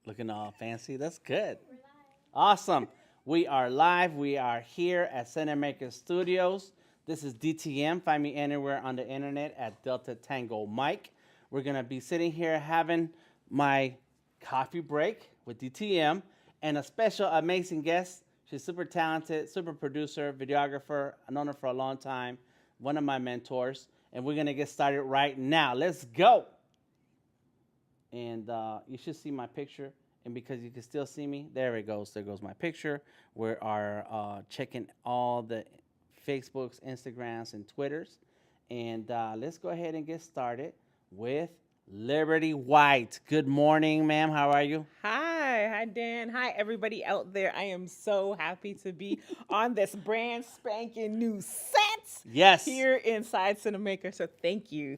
Looking all fancy. That's good. Awesome. We are live. We are here at Cinamaker Studios. This is DTM. Find me anywhere on the internet at DeltaTangoMike. We're going to be sitting here having my coffee break with DTM and a special amazing guest. She's super talented, super producer, videographer. I've known her for a long time. One of my mentors. And we're going to get started right now. Let's go. And you should see my picture. And because you can still see me, there it goes. There goes my picture. We are checking all the Facebooks, Instagrams, and Twitters. And let's go ahead and get started with Liberty White. Good morning, ma'am. How are you? Hi, Dan. Hi, everybody out there. I am so happy to be on this brand spanking new set. Yes. Here inside Cinamaker. So thank you.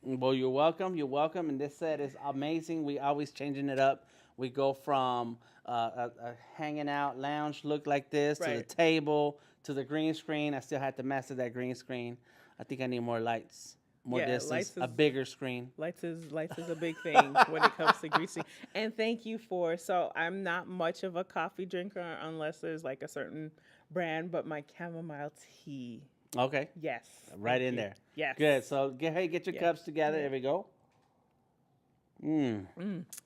Well, you're welcome. You're welcome. And this set is amazing. We always changing it up. We go from a hanging out lounge look like this to the table to the green screen. I still had to master that green screen. I think I need more lights. More distance, a bigger screen. Lights is a big thing when it comes to greasing. And thank you so I'm not much of a coffee drinker unless there's like a certain brand, but my chamomile tea. Okay. Yes. Right in there. Yes. Good. So get your cups together. There we go.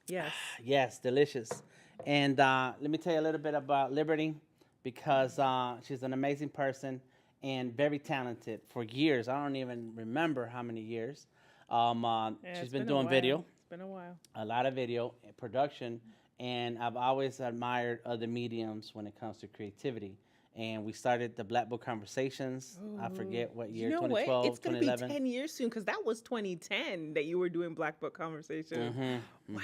Yes. Yes, delicious. And let me tell you a little bit about Liberty because she's an amazing person and very talented for years. I don't even remember how many years. She's been doing video. It's been a while. A lot of video production, and I've always admired other mediums when it comes to creativity. And we started the Black Book Conversations. Ooh. I forget what year, you know 2012, what? It's going to be 2011. 10 years soon because that was 2010 that you were doing Black Book Conversations. Wow.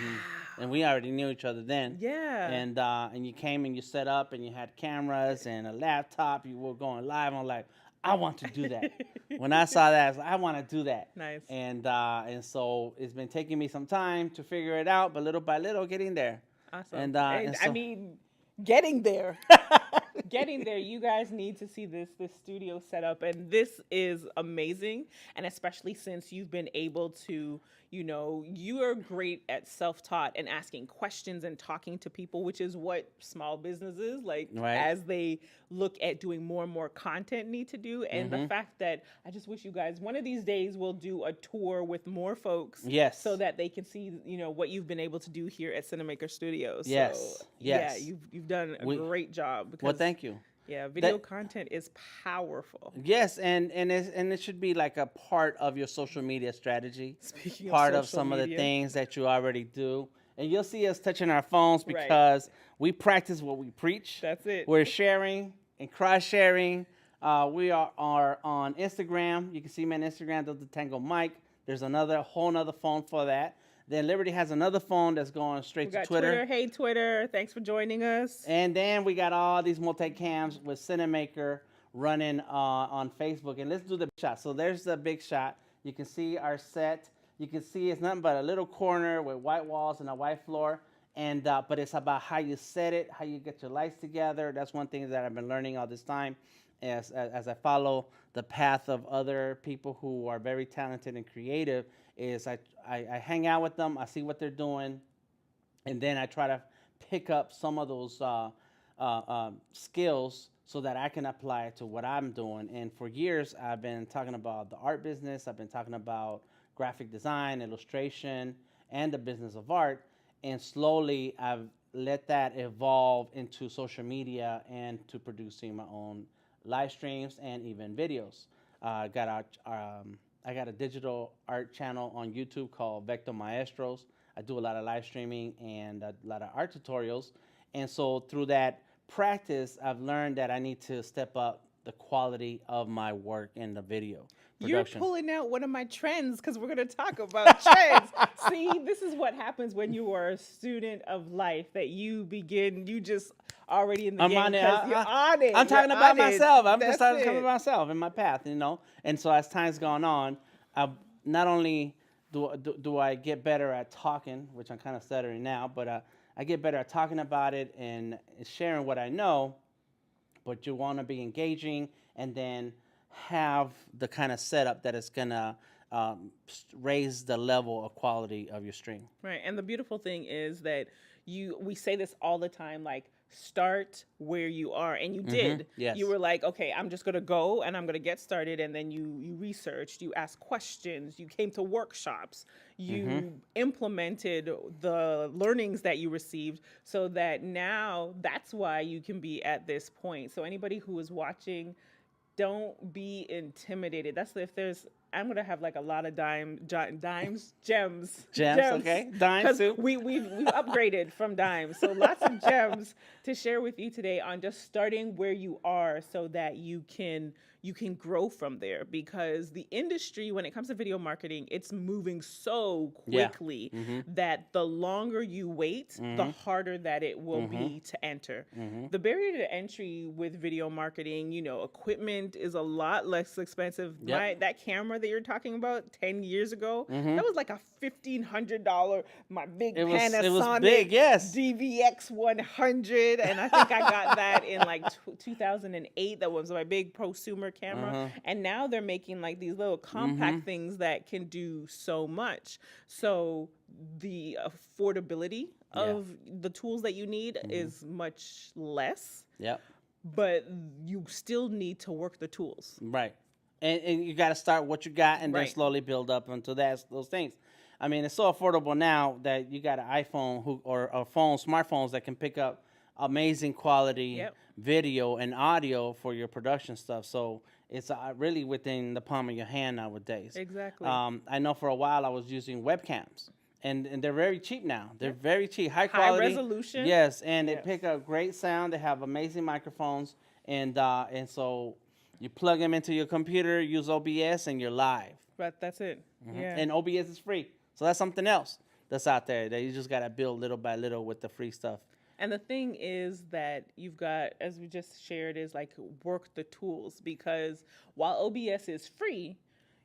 And we already knew each other then. Yeah. And you came and you set up and you had cameras and a laptop. You were going live. I'm like, I want to do that. When I saw that, I was like, I want to do that. Nice. And so it's been taking me some time to figure it out, but little by little, getting there. Awesome. And I mean, getting there. Getting there. You guys need to see this studio setup, and this is amazing. And especially since you've been able to, you are great at self-taught and asking questions and talking to people, which is what small businesses as they look at doing more and more content need to do. And the fact that I just wish you guys one of these days will do a tour with more folks, yes, so that they can see what you've been able to do here at Cinamaker Studios. Yes, so, yes, yeah, you've done a great job. Because, well, thank you. Yeah, video content is powerful. Yes, and it should be like a part of your social media strategy. Speaking part of some media. of the things that you already do. And you'll see us touching our phones because we practice what we preach. That's it. We're sharing and cross-sharing. We are on Instagram. You can see me on Instagram, DeltaTangoMike. There's whole nother phone for that. Then Liberty has another phone that's going straight to Twitter. Hey, Twitter. Thanks for joining us. And then we got all these multi-cams with Cinamaker running on Facebook. And let's do the shot. So there's the big shot. You can see our set. You can see it's nothing but a little corner with white walls and a white floor. And but it's about how you set it, how you get your lights together. That's one thing that I've been learning all this time as I follow the path of other people who are very talented and creative. Is I hang out with them, I see what they're doing, and then I try to pick up some of those skills so that I can apply it to what I'm doing. And for years, I've been talking about the art business. I've been talking about graphic design, illustration, and the business of art. And slowly, I've let that evolve into social media and to producing my own live streams and even videos. I got a digital art channel on YouTube called Vector Maestros. I do a lot of live streaming and a lot of art tutorials. And so through that practice, I've learned that I need to step up the quality of my work in the video production. You're pulling out one of my trends because we're going to talk about trends. See, this is what happens when you are a student of life, that you just already in the game because you're on it. I'm talking about myself. I'm just talking about myself and my path, And so as time's gone on, not only do I get better at talking, which I'm kind of stuttering now, but I get better at talking about it and sharing what I know, but you want to be engaging and then have the kind of setup that is going to raise the level of quality of your stream. Right. And the beautiful thing is that we say this all the time, like, start where you are. And you did. Yes. You were like, okay, I'm just going to go and I'm going to get started. And then you researched, you asked questions, you came to workshops, you implemented the learnings that you received, so that now that's why you can be at this point. So anybody who is watching, don't be intimidated. I'm gonna have like a lot of gems. Gems, okay, dimes 'Cause too. we've upgraded from dimes, so lots of gems to share with you today on just starting where you are, so that you can grow from there. Because the industry, when it comes to video marketing, it's moving so quickly that the longer you wait, the harder that it will be to enter. The barrier to entry with video marketing, equipment is a lot less expensive. That camera that you're talking about 10 years ago, that was like a $1,500, my big Panasonic, it was big, yes. DVX 100, and I think I got that in like 2008. That was my big prosumer camera. And now they're making like these little compact things that can do so much. So the affordability of the tools that you need is much less. Yep. But you still need to work the tools. Right. And you got to start what you got and then slowly build up into those things. I mean, it's so affordable now that you got an iPhone or a smartphones that can pick up amazing quality video and audio for your production stuff. So it's really within the palm of your hand nowadays. Exactly. I know for a while I was using webcams. And they're very cheap now. They're very cheap, high quality, high resolution. Yes, and they pick up great sound. They have amazing microphones, and so you plug them into your computer, use OBS, and you're live. But that's it. Yeah. And OBS is free, so that's something else that's out there that you just gotta build little by little with the free stuff. And the thing is that you've got, as we just shared, is like work the tools, because while OBS is free,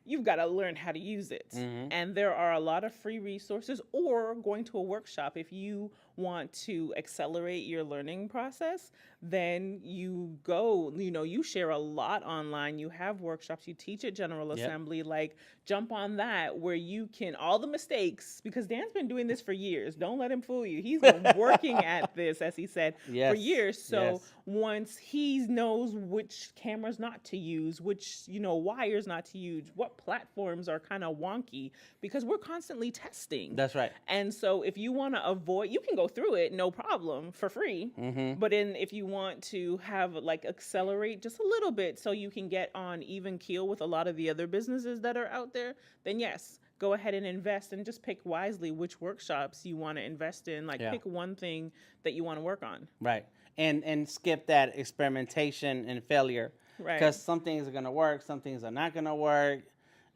you've got to learn how to use it. And there are a lot of free resources, or going to a workshop. If you want to accelerate your learning process, then you go, you share a lot online. You have workshops, you teach at General Assembly, like jump on that where you can, all the mistakes, because Dan's been doing this for years. Don't let him fool you. He's been working at this, as he said, for years. So once he knows which cameras not to use, which, wires not to use, what platforms are kind of wonky, because we're constantly testing. That's right. And so if you want to avoid, you can go through it, no problem, for free. But if you want to have accelerate just a little bit so you can get on even keel with a lot of the other businesses that are out there, then yes, go ahead and invest, and just pick wisely which workshops you want to invest in. Pick one thing that you want to work on. Right. And skip that experimentation and failure. Right. Because some things are going to work, some things are not going to work.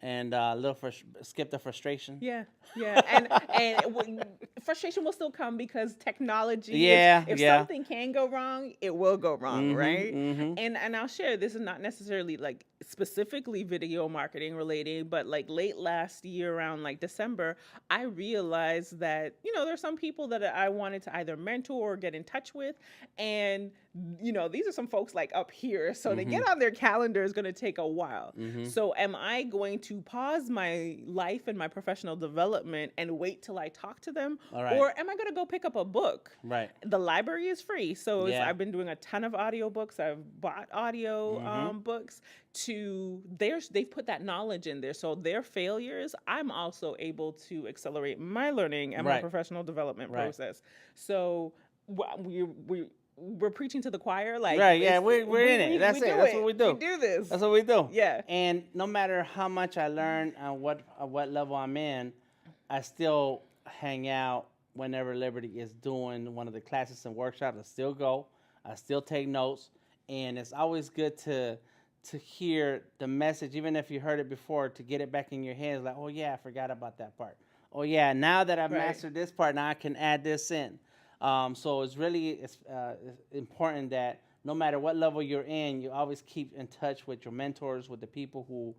And skip the frustration. Yeah. And frustration will still come, because technology. If something can go wrong, it will go wrong, right? And I'll share. This is not necessarily specifically video marketing related, but late last year around December, I realized that there's some people that I wanted to either mentor or get in touch with, and these are some folks up here, so to get on their calendar is going to take a while. So am I going to pause my life and my professional development and wait till I talk to them? Or am I going to go pick up a book? Right. The library is free. So I've been doing a ton of audiobooks. I've bought audio books they've put that knowledge in there. So their failures, I'm also able to accelerate my learning and my professional development process. So we're preaching to the choir, we're in it. That's what we do. We do this. That's what we do. Yeah. And no matter how much I learn and what level I'm in, I still hang out whenever Liberty is doing one of the classes and workshops. I still go. I still take notes, and it's always good to hear the message, even if you heard it before, to get it back in your head. It's like, oh yeah, I forgot about that part. Oh yeah, now that I've mastered this part, now I can add this in. So it's really important that no matter what level you're in, you always keep in touch with your mentors, with the people who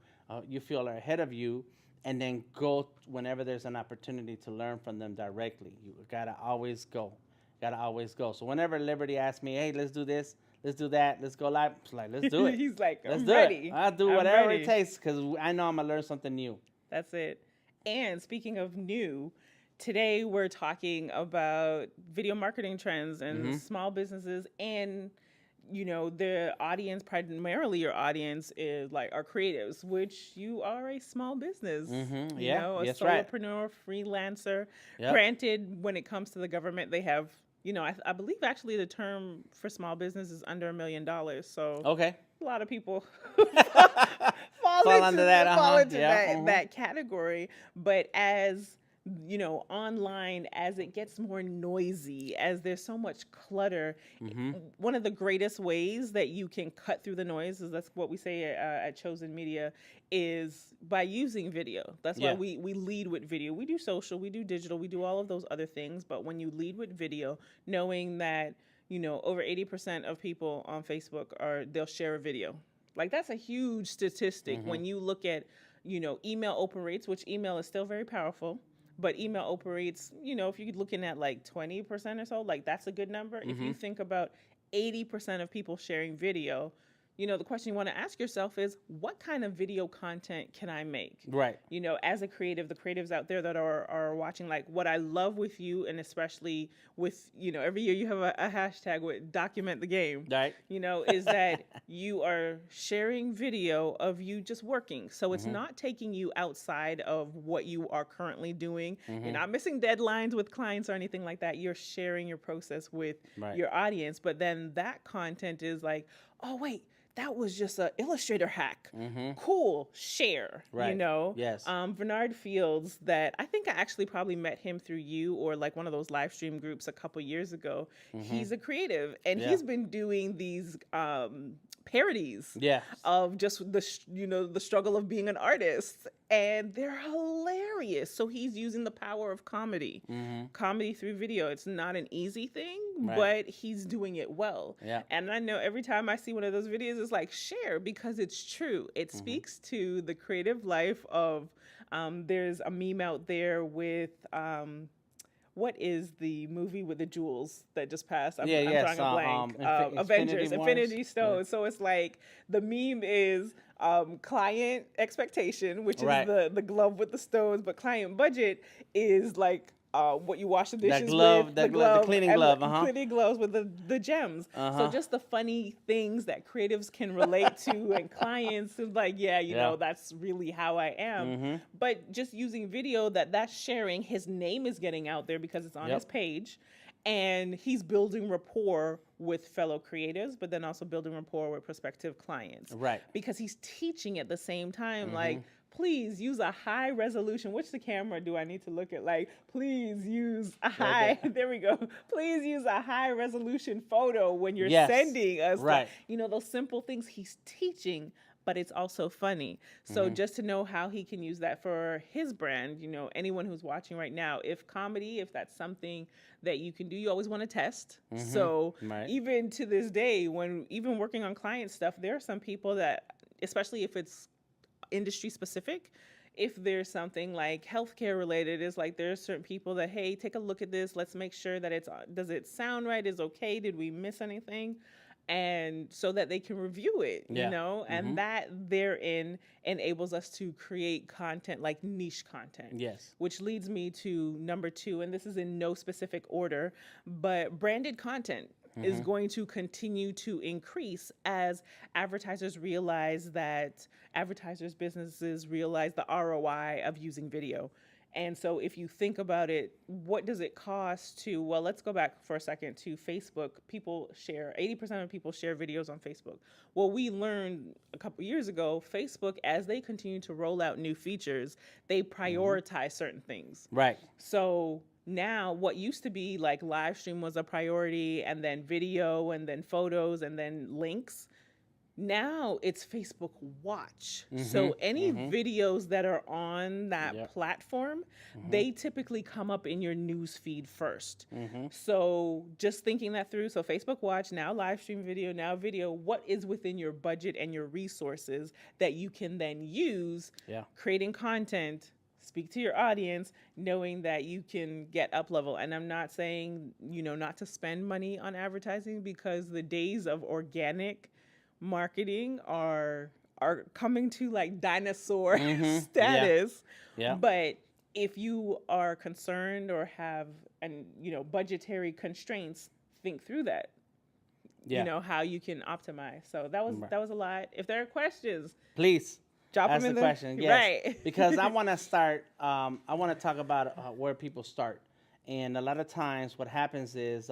you feel are ahead of you, and then go whenever there's an opportunity to learn from them directly. You gotta always go. So whenever Liberty asks me, hey, let's do this, let's do that, let's go live, it's like, let's do it. He's like, let's I'm do ready. I'll do whatever it takes, because I know I'm gonna learn something new. That's it. And speaking of new, today we're talking about video marketing trends and small businesses, and the audience, primarily your audience is like our creatives, which you are a small business, a solopreneur, freelancer. Yep. Granted, when it comes to the government, they have, I believe actually the term for small business is under $1 million. So Okay. a lot of people Fall into that category. But as online, as it gets more noisy, as there's so much clutter, one of the greatest ways that you can cut through the noise, is that's what we say at Chozen Media, is by using video. That's why we lead with video. We do social, we do digital, we do all of those other things. But when you lead with video, knowing that over 80% of people on Facebook they'll share a video. Like, that's a huge statistic when you look at, email open rates, which email is still very powerful. But email open rates, if you're looking at like 20% or so, like that's a good number. If you think about 80% of people sharing video, the question you want to ask yourself is, what kind of video content can I make? Right. As a creative, the creatives out there that are watching, like what I love with you, and especially with, every year you have a hashtag with document the game, right? Is that you are sharing video of you just working. So it's not taking you outside of what you are currently doing. You're not missing deadlines with clients or anything like that. You're sharing your process with your audience. But then that content is like, oh, wait, that was just an Illustrator hack. Cool, share, Right. Yes. Bernard Fields, that I think I actually probably met him through you or like one of those live stream groups a couple years ago. He's a creative, and he's been doing these parodies of just the struggle of being an artist, and they're hilarious. So he's using the power of comedy through video. It's not an easy thing, but he's doing it well. And I know every time I see one of those videos, it's like, share, because it's true. It speaks to the creative life of there's a meme out there with what is the movie with the jewels that just passed? I'm drawing a blank. Avengers, Infinity Stones. So it's like the meme is client expectation, which is the glove with the stones, but client budget is like what you wash the dishes with, the cleaning glove, cleaning gloves with the gems. So just the funny things that creatives can relate to, and clients is like, that's really how I am. But just using video, that's sharing, his name is getting out there because it's on his page, and he's building rapport with fellow creatives, but then also building rapport with prospective clients. Right. Because he's teaching at the same time, like, please use a high resolution. Which the camera do I need to look at? Like, please use a high, there we go. Please use a high resolution photo when you're sending us. Right. Those simple things he's teaching, but it's also funny. So just to know how he can use that for his brand, anyone who's watching right now, if that's something that you can do, you always want to test. So even to this day, when even working on client stuff, there are some people that, especially if it's industry specific, if there's something like healthcare related, is like there's certain people that, hey, take a look at this, let's make sure that does it sound right, is okay, did we miss anything, and so that they can review it, and that therein enables us to create content, like niche content. Yes. Which leads me to number 2, and this is in no specific order, but branded content is going to continue to increase as advertisers businesses realize the ROI of using video. And so if you think about it, what does it cost to, well, let's go back for a second to Facebook. 80% of people share videos on Facebook. Well, we learned a couple years ago, Facebook, as they continue to roll out new features, they prioritize certain things. Right. So now what used to be like live stream was a priority, and then video, and then photos, and then links. Now it's Facebook Watch. So any videos that are on that platform, they typically come up in your news feed first. So just thinking that through, so Facebook Watch, now live stream video, now video, what is within your budget and your resources that you can then use creating content, speak to your audience, knowing that you can get up level. And I'm not saying, not to spend money on advertising, because the days of organic marketing are are coming to like dinosaur Mm-hmm. status. Yeah. But if you are concerned or have budgetary constraints, think through that. Yeah. How you can optimize. So Right. that was a lot. If there are questions, Please drop ask them the in the question. Yes. right. Because I want to start. I want to talk about where people start, and a lot of times what happens is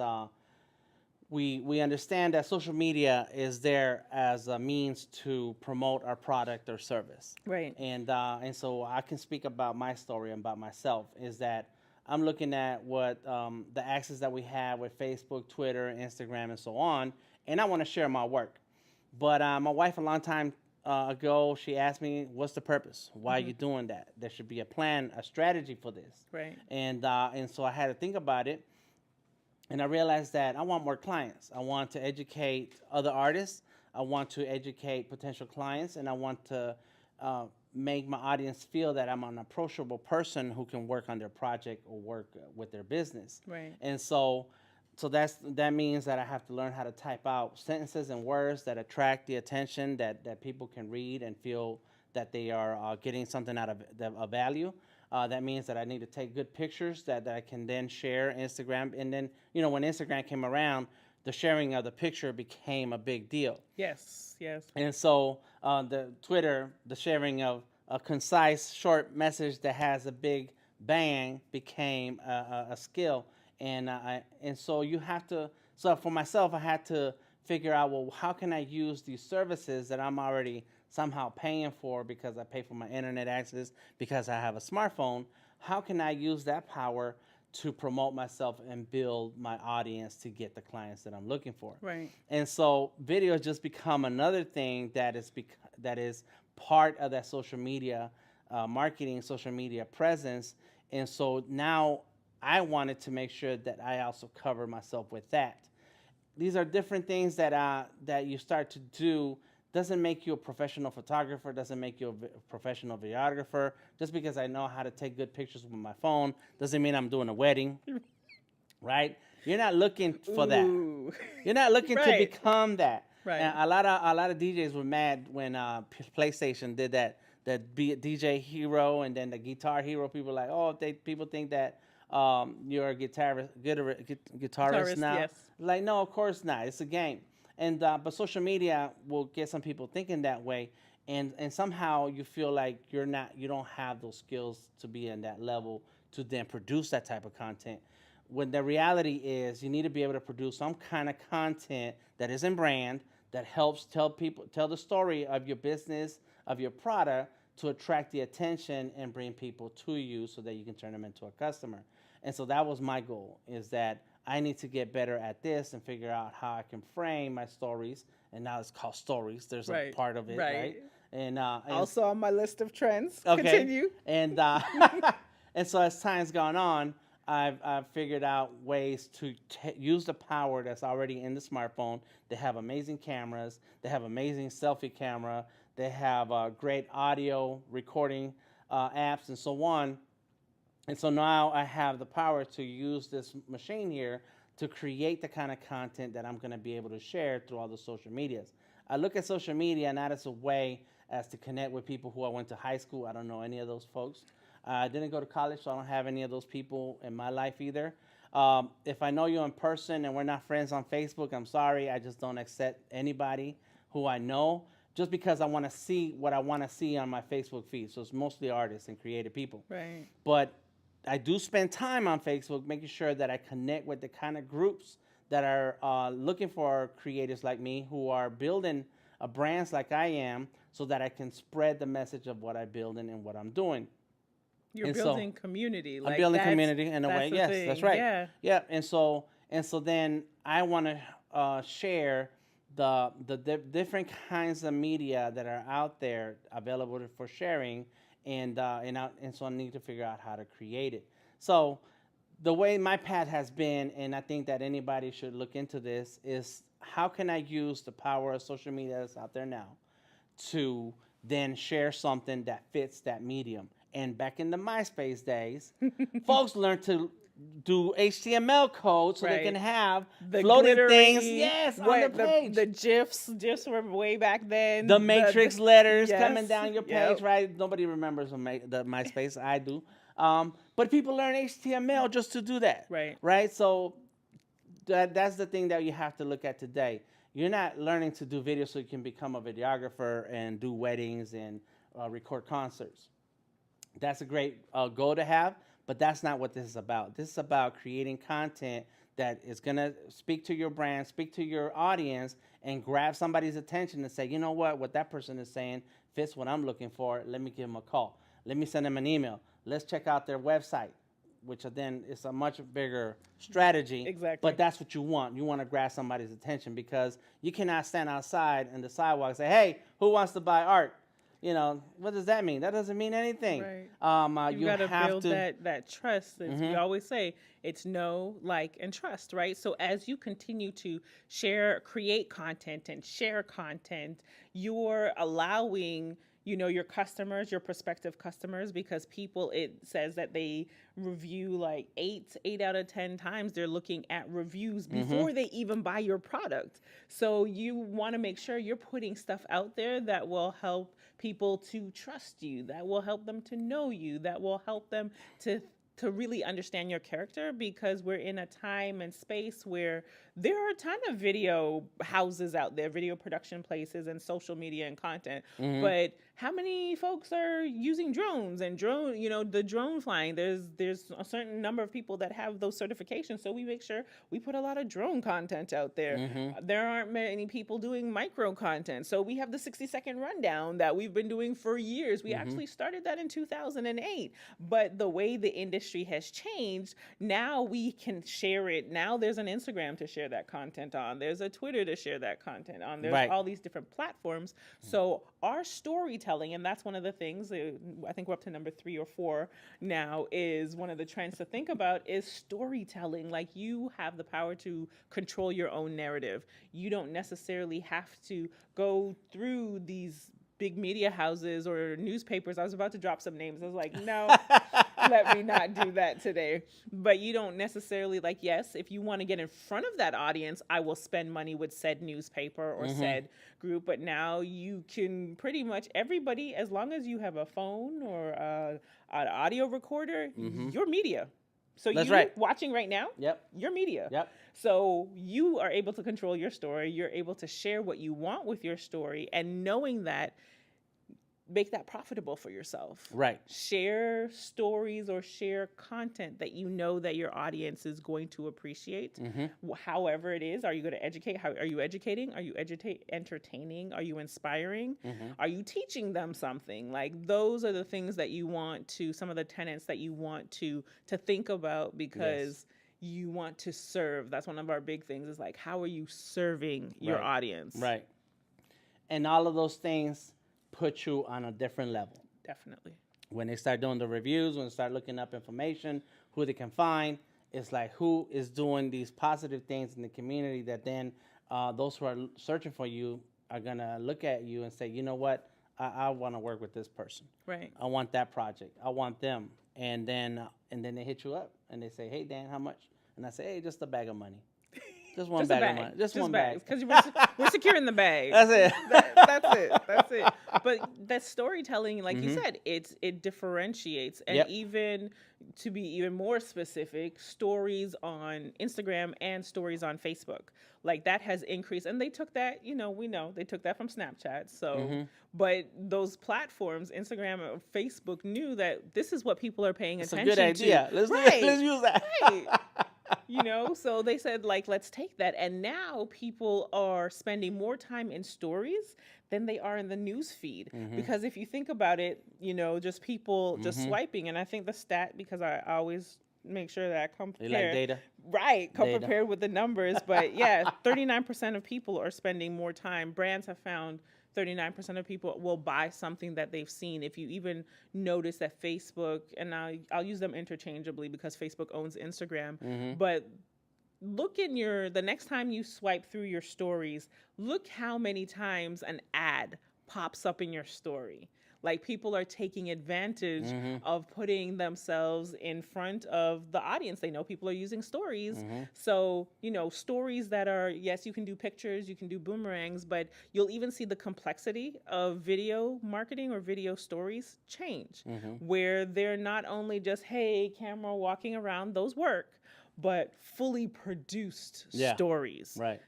we understand that social media is there as a means to promote our product or service. Right. And so I can speak about my story and about myself is that I'm looking at what the access that we have with Facebook, Twitter, Instagram, and so on, and I want to share my work. But my wife, a long time ago, she asked me, "What's the purpose? Why are you doing that? There should be a plan, a strategy for this." Right. And so I had to think about it, and I realized that I want more clients. I want to educate other artists. I want to educate potential clients, and I want to make my audience feel that I'm an approachable person who can work on their project or work with their business. Right. And so that means that I have to learn how to type out sentences and words that attract the attention that people can read and feel that they are getting something out of value. That means that I need to take good pictures that I can then share Instagram. And then, when Instagram came around, the sharing of the picture became a big deal. Yes. Yes. And so the Twitter, the sharing of a concise, short message that has a big bang became a skill. And so you have to. So for myself, I had to figure out, well, how can I use these services that I'm already somehow paying for because I pay for my internet access because I have a smartphone? How can I use that power to promote myself and build my audience to get the clients that I'm looking for? Right. And so video has just become another thing that is part of that social media marketing, social media presence. And so now I wanted to make sure that I also cover myself with that. These are different things that you start to do. Doesn't make you a professional photographer, doesn't make you a professional videographer. Just because I know how to take good pictures with my phone doesn't mean I'm doing a wedding, right? You're not looking for that. You're not looking to become that. Right. And a lot of DJs were mad when PlayStation did that DJ Hero and then the Guitar Hero. People were like, people think that you're a guitarist now. Yes. Like, no, of course not. It's a game. And but social media will get some people thinking that way, and somehow you feel like you don't have those skills to be in that level to then produce that type of content. When the reality is, you need to be able to produce some kind of content that is in brand, that helps tell the story of your business, of your product, to attract the attention and bring people to you so that you can turn them into a customer. And so that was my goal, is that I need to get better at this and figure out how I can frame my stories. And now it's called stories. There's a part of it, right? And also on my list of trends. Okay. Continue. And and so as time's gone on, I've figured out ways to use the power that's already in the smartphone. They have amazing cameras. They have amazing selfie camera. They have great audio recording apps and so on. And so now I have the power to use this machine here to create the kind of content that I'm going to be able to share through all the social medias. I look at social media not as a way as to connect with people who I went to high school. I don't know any of those folks. I didn't go to college, so I don't have any of those people in my life either. If I know you in person and we're not friends on Facebook, I'm sorry. I just don't accept anybody who I know just because I want to see what I want to see on my Facebook feed. So it's mostly artists and creative people. Right. But I do spend time on Facebook making sure that I connect with the kind of groups that are looking for creators like me who are building brands like I am, so that I can spread the message of what I'm building and what I'm doing. You're building community. I'm building community in a way. Yes, thing. That's right. Yeah. And so then I want to share the different kinds of media that are out there available for sharing. And so I need to figure out how to create it. So the way my path has been, and I think that anybody should look into this, is how can I use the power of social media that's out there now to then share something that fits that medium. And back in the MySpace days, folks learned to do HTML code so they Right. can have The floating glittery, things, yes, on the what page. the GIFs were way back then. The matrix letters yes, coming down your page, yep. right? Nobody remembers the MySpace. I do. But people learn HTML just to do that. Right. Right? So that's the thing that you have to look at today. You're not learning to do video so you can become a videographer and do weddings and record concerts. That's a great goal to have, but that's not what this is about. This is about creating content that is going to speak to your brand, speak to your audience, and grab somebody's attention and say, you know what that person is saying fits what I'm looking for. Let me give them a call. Let me send them an email. Let's check out their website, which then is a much bigger strategy. Exactly. But that's what you want. You want to grab somebody's attention because you cannot stand outside in the sidewalk and say, hey, who wants to buy art? You know, what does that mean? That doesn't mean anything. Right. You got to have build that trust. As we always say, it's know, like, and trust, right? So as you continue to create content and share content, you're allowing, your customers, your prospective customers, because it says that they review like 8 out of 10 times they're looking at reviews before they even buy your product. So you want to make sure you're putting stuff out there that will help people to trust you, that will help them to know you, that will help them to really understand your character, because we're in a time and space where there are a ton of video houses out there, video production places and social media and content. But how many folks are using drones and the drone flying? There's a certain number of people that have those certifications. So we make sure we put a lot of drone content out there. There aren't many people doing micro content. So we have the 60-second rundown that we've been doing for years. We actually started that in 2008. But the way the industry has changed, now we can share it. Now there's an Instagram to share that content on. There's a Twitter to share that content on. There's all these different platforms. So our storytelling, and that's one of the things, I think we're up to number 3 or 4 now, is one of the trends to think about is storytelling. Like, you have the power to control your own narrative. You don't necessarily have to go through these big media houses or newspapers. I was about to drop some names. I was like, no, let me not do that today. But you don't necessarily, yes, if you want to get in front of that audience, I will spend money with said newspaper or said group. But now you can pretty much, everybody, as long as you have a phone or an audio recorder, you're media. So you're watching right now, you're media. So you are able to control your story. You're able to share what you want with your story, and knowing that, make that profitable for yourself. Right. Share stories or share content that you know that your audience is going to appreciate. However it is, are you going to educate? Are you educating? Are you entertaining? Are you inspiring? Are you teaching them something? Like, those are the things that you want to, some of the tenets that you want to think about, because you want to serve. That's one of our big things, is like, how are you serving your audience? Right. And all of those things put you on a different level. Definitely. When they start doing the reviews, when they start looking up information, who they can find, it's like, who is doing these positive things in the community that then those who are searching for you are going to look at you and say, you know what, I want to work with this person. Right. I want that project. I want them. And then they hit you up and they say, hey, Dan, how much? And I say, hey, just a bag of money. Just one bag of money. Just one bag. Because we're securing the bag. That's it. That's it. But that storytelling, like you said, it differentiates. And even to be even more specific, stories on Instagram and stories on Facebook, like, that has increased. And they took that, we know they took that from Snapchat. So, but those platforms, Instagram and Facebook, knew that this is what people are paying attention to. It's a good idea. Let's use that. Right. So they said, let's take that. And now people are spending more time in stories than they are in the news feed. Because if you think about it, just people just swiping. And I think the stat, because I always make sure that I come prepared. You like data? Right. Come prepared with the numbers. But 39% of people are spending more time. Brands have found 39% of people will buy something that they've seen. If you even notice that Facebook, and I'll use them interchangeably because Facebook owns Instagram, but look in the next time you swipe through your stories, look how many times an ad pops up in your story. Like people are taking advantage of putting themselves in front of the audience. They know people are using stories. So, stories that are, yes, you can do pictures, you can do boomerangs, but you'll even see the complexity of video marketing or video stories change, where they're not only just, hey, camera walking around, those work, but fully produced stories. Right.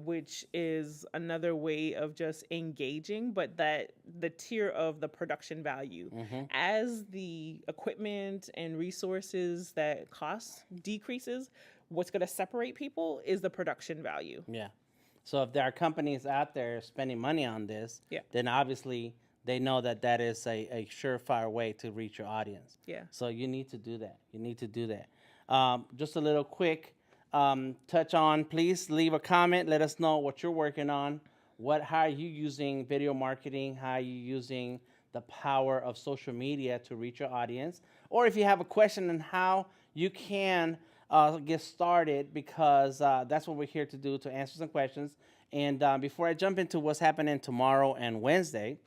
Which is another way of just engaging, but that the tier of the production value. As the equipment and resources that cost decreases, what's going to separate people is the production value. Yeah. So if there are companies out there spending money on this, then obviously they know that is a surefire way to reach your audience. Yeah. So you need to do that. Just a little quick touch on, please leave a comment. Let us know what you're working on. How are you using video marketing? How are you using the power of social media to reach your audience? Or if you have a question on how you can get started, because that's what we're here to do, to answer some questions. And before I jump into what's happening tomorrow and Wednesday,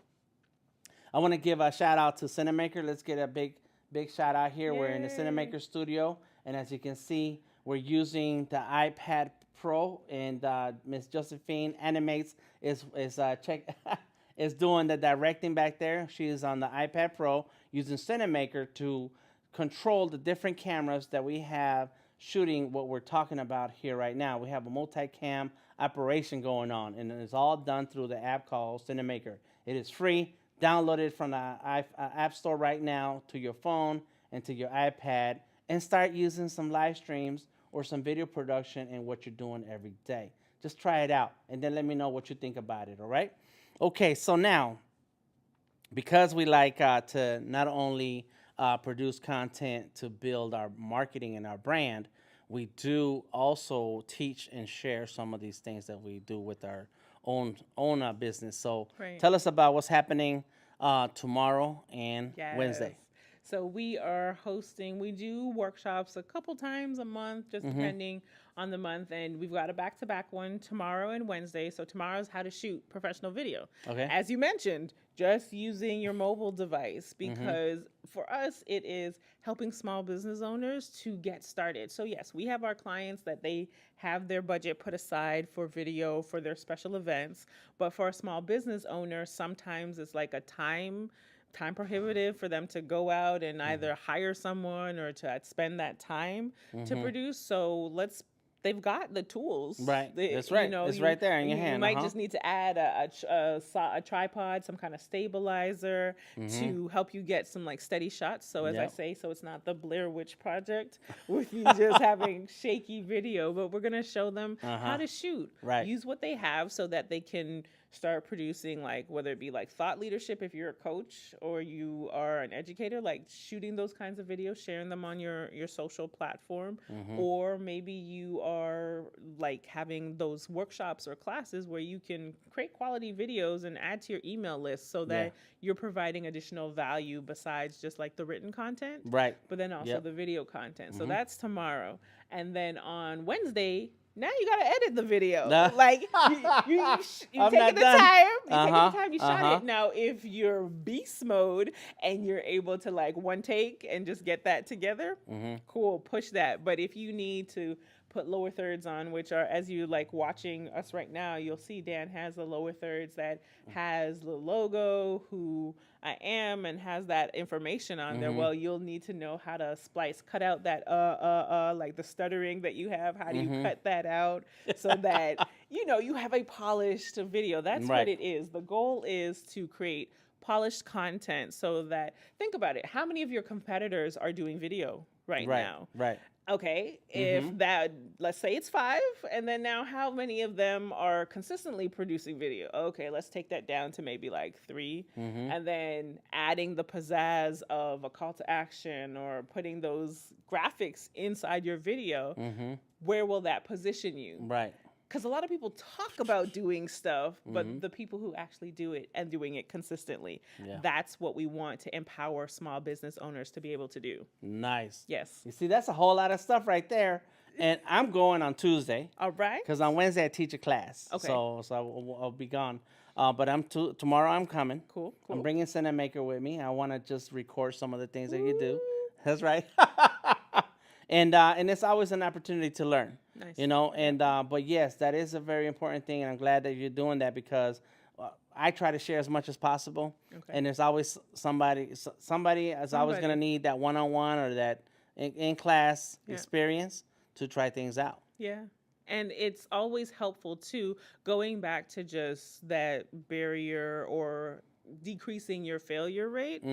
I want to give a shout out to Cinamaker. Let's get a big shout out here. Yay. We're in the Cinamaker studio, and as you can see, we're using the iPad Pro, and Miss Josephine Animates is doing the directing back there. She is on the iPad Pro using Cinamaker to control the different cameras that we have shooting what we're talking about here right now. We have a multi-cam operation going on, and it's all done through the app called Cinamaker. It is free. Download it from the App Store right now to your phone and to your iPad, and start using some live streams or some video production in what you're doing every day. Just try it out, and then let me know what you think about it, all right? Okay, so now, because we like to not only produce content to build our marketing and our brand, we do also teach and share some of these things that we do with our own business. So tell us about what's happening tomorrow and Wednesday. So we do workshops a couple times a month, just depending on the month. And we've got a back-to-back one tomorrow and Wednesday. So tomorrow's how to shoot professional video. Okay. As you mentioned, just using your mobile device, because for us, it is helping small business owners to get started. So yes, we have our clients that they have their budget put aside for video for their special events. But for a small business owner, sometimes it's like a time prohibitive for them to go out and either hire someone or to spend that time to produce. So they've got the tools. Right. That's right. It's right there in your hand. You might just need to add a tripod, some kind of stabilizer to help you get some steady shots. So as I say, so it's not the Blair Witch Project with you just having shaky video, but we're going to show them how to shoot. Right. Use what they have so that they can start producing, whether it be thought leadership if you're a coach or you are an educator, shooting those kinds of videos, sharing them on your social platform, or maybe you are having those workshops or classes where you can create quality videos and add to your email list so that you're providing additional value besides just the written content, right? But then also the video content. So that's tomorrow. And then on Wednesday, now you gotta edit the video. You taking the time. You shot it. Now, if you're beast mode and you're able to one take and just get that together, cool, push that. But if you need to put lower thirds on, which are, as you watching us right now, you'll see Dan has the lower thirds that has the logo, who I am, and has that information on there. Well, you'll need to know how to cut out that the stuttering that you have. How do you cut that out so that you have a polished video? That's what it is. The goal is to create polished content so that, think about it, how many of your competitors are doing video right now? Right. Okay, if that, let's say it's 5, and then now how many of them are consistently producing video? Okay, let's take that down to maybe 3, and then adding the pizzazz of a call to action or putting those graphics inside your video. Where will that position you? Right. Because a lot of people talk about doing stuff, but the people who actually do it and doing it consistently, that's what we want to empower small business owners to be able to do. Nice. Yes. You see, that's a whole lot of stuff right there. And I'm going on Tuesday. All right. Because on Wednesday I teach a class. Okay. So I'll be gone. But tomorrow I'm coming. Cool. I'm bringing Cinamaker with me. I want to just record some of the things that you do. Ooh. That's right. And it's always an opportunity to learn. Nice. You know, and but yes, that is a very important thing, and I'm glad that you're doing that because I try to share as much as possible. Okay. And there's always somebody is always going to need that one-on-one or that in-class experience to try things out. Yeah. And it's always helpful too, going back to just that barrier or decreasing your failure rate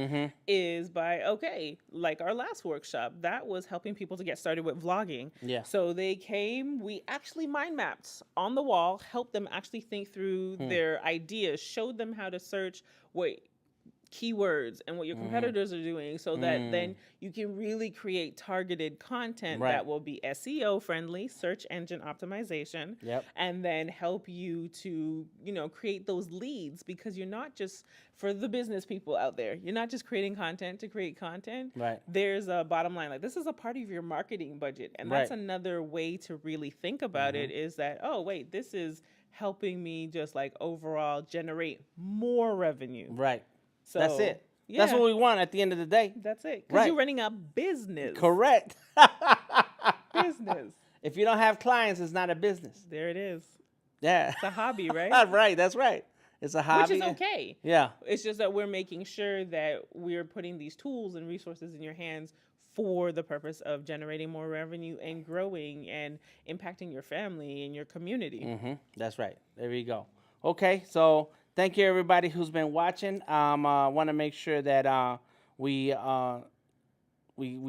is by, okay, like our last workshop, that was helping people to get started with vlogging. Yeah. So they came, we actually mind mapped on the wall, helped them actually think through their ideas, showed them how to search keywords and what your competitors are doing so that then you can really create targeted content that will be SEO friendly, search engine optimization, and then help you to, create those leads, because you're not just, for the business people out there, you're not just creating content to create content. Right. There's a bottom line, like this is a part of your marketing budget. And that's another way to really think about it, is that, oh, wait, this is helping me just like overall generate more revenue. Right. So, that's it. Yeah. That's what we want at the end of the day. That's it. Because you're running a business. Correct. Business. If you don't have clients, it's not a business. There it is. Yeah. It's a hobby, right? Right. That's right. It's a hobby. Which is okay. Yeah. It's just that we're making sure that we're putting these tools and resources in your hands for the purpose of generating more revenue and growing and impacting your family and your community. That's right. There you go. Okay. So thank you, everybody who's been watching. I want to make sure that we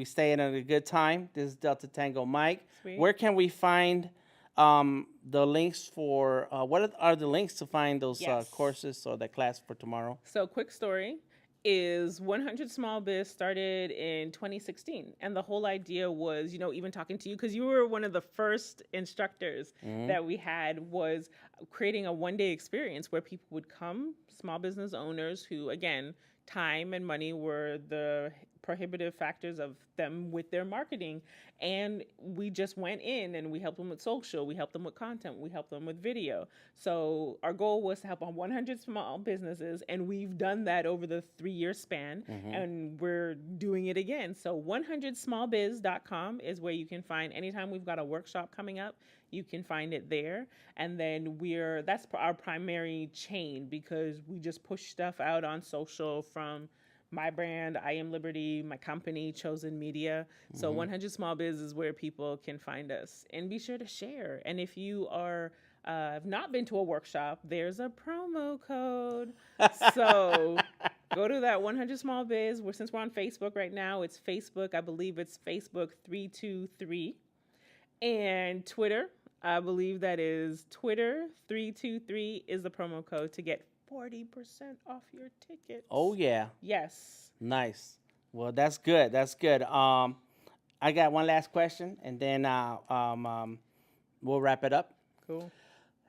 stay in at a good time. This is DeltaTangoMike. Sweet. Where can we find the links for, what are the links to find those courses or the class for tomorrow? So quick story is 100 Small Biz started in 2016. And the whole idea was, even talking to you, because you were one of the first instructors that we had, was creating a one-day experience where people would come, small business owners who, again, time and money were the prohibitive factors of them with their marketing. And we just went in and we helped them with social, we helped them with content, we helped them with video. So our goal was to help 100 small businesses, and we've done that over the 3-year span, and we're doing it again. So 100smallbiz.com is where you can find, anytime we've got a workshop coming up, you can find it there. And then that's our primary chain, because we just push stuff out on social from my brand, I Am Liberty, my company, Chozen Media. So 100 Small Biz is where people can find us. And be sure to share. And if you have not been to a workshop, there's a promo code. So go to that 100 Small Biz. Since we're on Facebook right now, it's Facebook. I believe it's Facebook 323. And Twitter, I believe that is Twitter 323 is the promo code to get 40% off your tickets. Oh, yeah. Yes. Nice. Well, that's good. That's good. I got one last question, and then we'll wrap it up. Cool.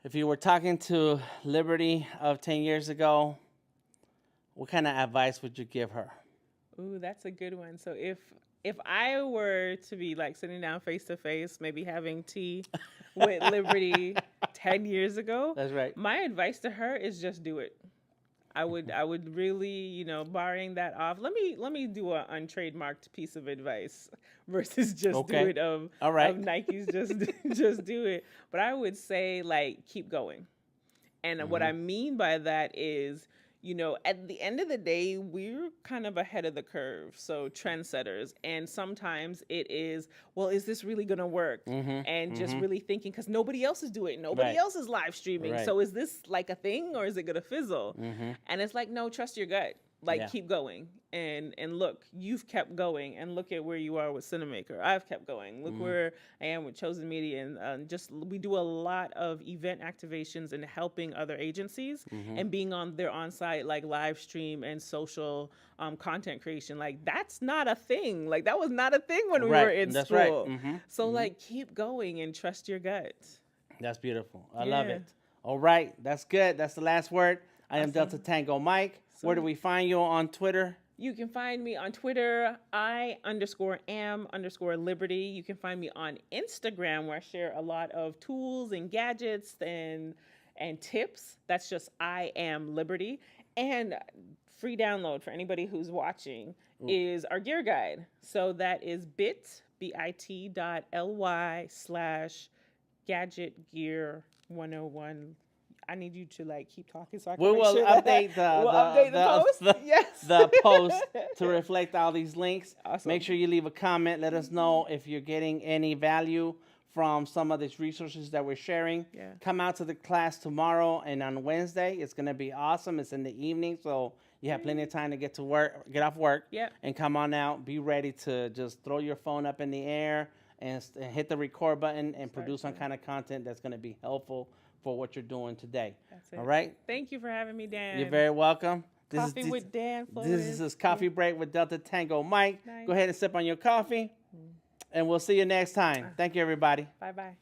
If you were talking to Liberty of 10 years ago, what kind of advice would you give her? Ooh, that's a good one. So if I were to be like sitting down face to face, maybe having tea with Liberty 10 years ago, that's right, my advice to her is just do it. I would really, barring that off, let me do an untrademarked piece of advice versus just do it of Nike's just do it. But I would say, like, keep going. And what I mean by that is, at the end of the day, we're kind of ahead of the curve. So trendsetters. And sometimes it is, well, is this really going to work? And just really thinking, because nobody else is doing it. Nobody else is live streaming. So is this like a thing, or is it going to fizzle? And it's like, no, trust your gut. Like, keep going. And look, you've kept going, and look at where you are with Cinamaker. I've kept going. Look where I am with Chozen Media. And we do a lot of event activations and helping other agencies and being on their on-site, like, live stream and social content creation. Like, that's not a thing. Like, that was not a thing when we were in school. So, like, keep going and trust your gut. That's beautiful. I love it. All right. That's good. That's the last word. I am DeltaTangoMike. Where do we find you on Twitter? You can find me on Twitter, I_am_liberty. You can find me on Instagram, where I share a lot of tools and gadgets and tips. That's just I am liberty. And free download for anybody who's watching is our gear guide. So that is bit.ly/gadgetgear101. I need you to like keep talking so I can We make will sure update the post to reflect all these links. Awesome. Make sure you leave a comment. Let us know if you're getting any value from some of these resources that we're sharing. Yeah. Come out to the class tomorrow and on Wednesday. It's going to be awesome. It's in the evening, so you have plenty of time to get off work, Yep. and come on out. Be ready to just throw your phone up in the air and hit the record button and produce some kind of content that's going to be helpful for what you're doing today. That's it. All right? Thank you for having me, Dan. You're very welcome. Coffee with Dan Flores. This is Coffee Break with DeltaTangoMike. Nice. Go ahead and sip on your coffee, and we'll see you next time. Thank you, everybody. Bye-bye.